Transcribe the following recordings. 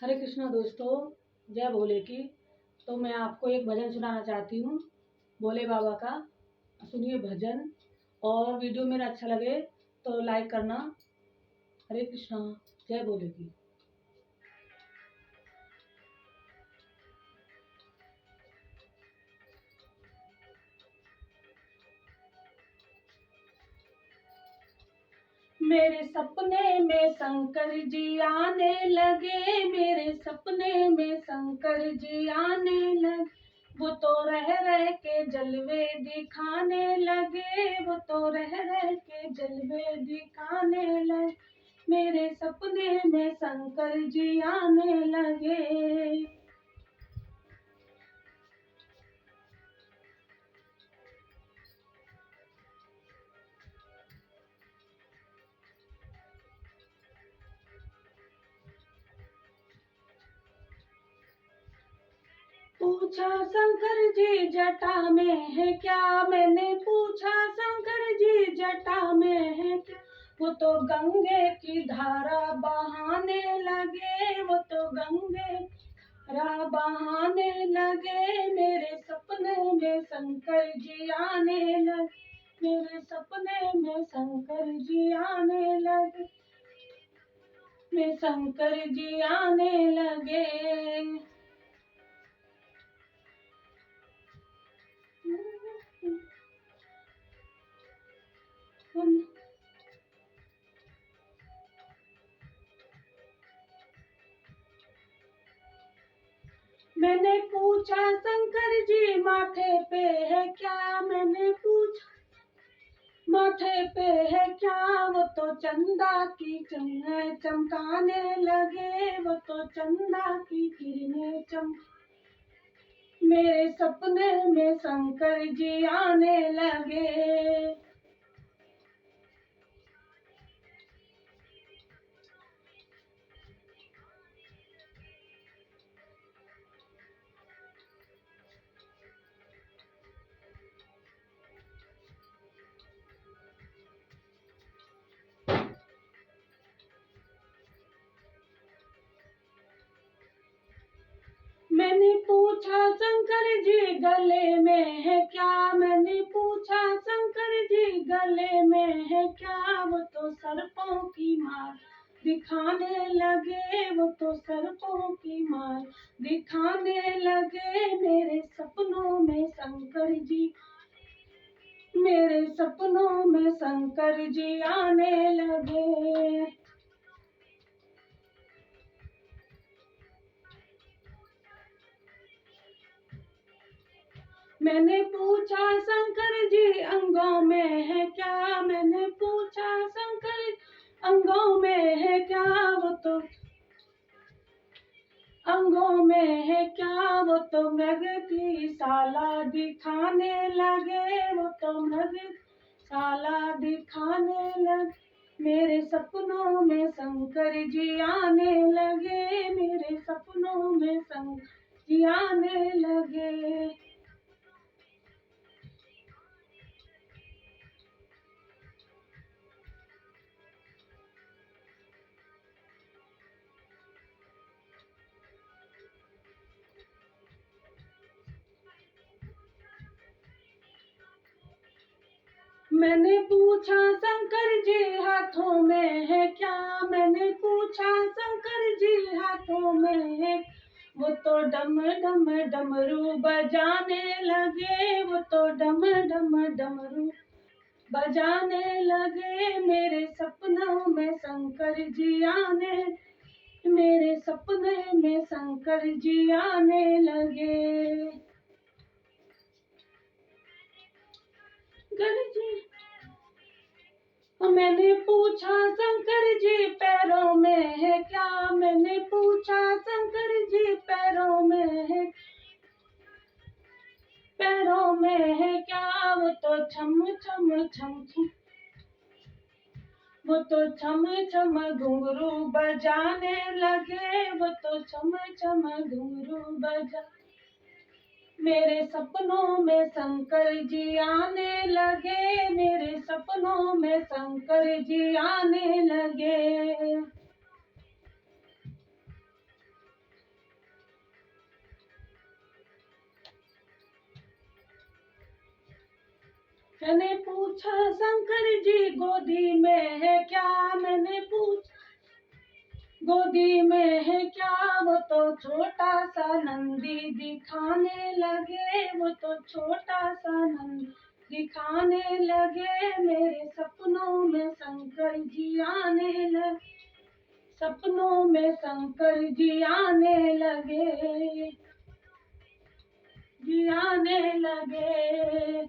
हरे कृष्णा दोस्तों, जय भोले की। तो मैं आपको एक भजन सुनाना चाहती हूँ भोले बाबा का। सुनिए भजन, और वीडियो मेरा अच्छा लगे तो लाइक करना। हरे कृष्णा, जय भोले की। मेरे सपने में शंकर जी आने लगे, मेरे सपने में शंकर जी आने लगे। वो तो रह रह के जलवे दिखाने लगे, वो तो रह रह के जलवे दिखाने लगे। मेरे सपने में शंकर जी आने लगे। पूछा शंकर जी जटा में है क्या, मैंने पूछा शंकर जी जटा में है क्या। वो तो गंगे की धारा बहाने लगे, वो तो गंगे धारा बहाने लगे। मेरे सपने में शंकर जी आने लगे, मेरे सपने में शंकर जी आने लगे, में शंकर जी आने लगे। मैंने पूछा शंकर जी माथे पे है क्या, मैंने पूछा माथे पे है क्या। वो तो चंदा की किरणें चमकाने लगे, वो तो चंदा की किरणें चम। मेरे सपने में शंकर जी आने लगे। मैंने पूछा शंकर जी गले में है क्या, मैंने पूछा शंकर जी गले में है क्या। वो तो सर्पों की मार दिखाने लगे, वो तो सर्पों की मार दिखाने लगे। मेरे सपनों में शंकर जी, मेरे सपनों में शंकर जी आने लगे। मैंने पूछा शंकर जी अंगों में है क्या, मैंने पूछा शंकर अंगों में है क्या। वो तो अंगों में है क्या, वो तो मृग की शाला दिखाने लगे, वो तो मृग शाला दिखाने लगे। मेरे सपनों में शंकर जी आने लगे, मेरे सपनों में शंकर जी आने लगे। मैंने पूछा शंकर जी हाथों में है क्या, मैंने पूछा शंकर जी हाथों में है। वो तो डम डम डमरू बजाने लगे, वो तो डम डम डमरू बजाने लगे। मेरे सपनों में शंकर जी आने, मेरे सपने में शंकर जी आने लगे। गरजी मैंने पूछा शंकर जी पैरों में है क्या, मैंने पूछा शंकर जी पैरों में है, पैरों में है क्या। वो तो छम छम छम छम, वो तो छम छम घुंघरू बजाने लगे, वो तो छम छम घुंघरू बजा। मेरे सपनों में शंकर जी आने लगे, मेरे सपनों में शंकर जी आने लगे। मैंने पूछा शंकर जी गोदी में है क्या, मैंने पूछा गोदी में है क्या, वो तो छोटा सा नंदी दिखाने लगे, वो तो छोटा सा नंदी दिखाने लगे, मेरे सपनों में शंकर जी आने लगे, सपनों में शंकर जी आने लगे, जी आने लगे।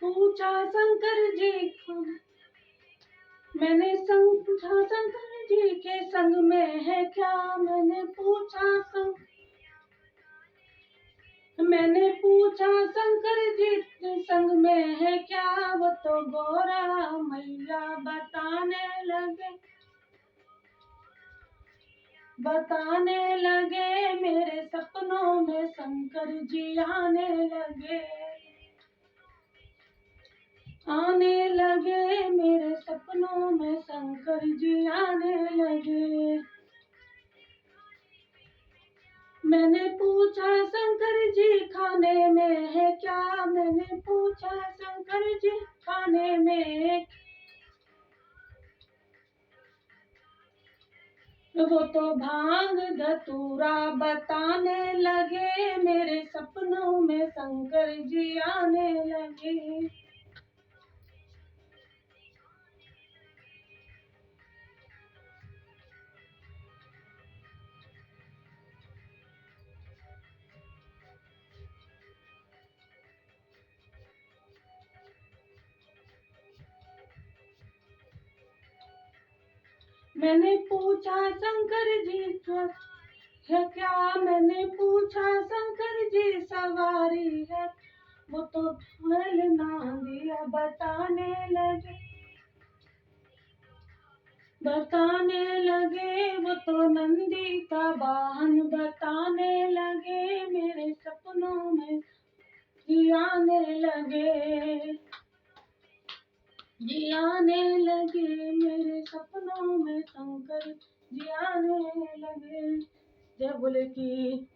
पूछा शंकर जी को, मैंने पूछा शंकर जी के संग में है क्या, मैंने पूछा शंकर जी के संग में है क्या, वो तो गोरा मैया बताने लगे, मेरे सपनों में शंकर जी आने लगे, मेरे सपनों में शंकर जी आने लगे। मैंने पूछा शंकर जी खाने में है क्या, मैंने पूछा शंकर जी खाने में, वो तो भांग धतूरा बताने लगे, मेरे सपनों में शंकर जी आने लगे। मैंने पूछा शंकर जी का है क्या, मैंने पूछा शंकर जी सवारी है, वो तो ना दिया बताने लगे, वो तो नंदी का वाहन बताने लगे, मेरे सपनों में जी आने लगे, जी आने लगे, मेरे सपनों में शंकर जी आने लगे। जय बोले की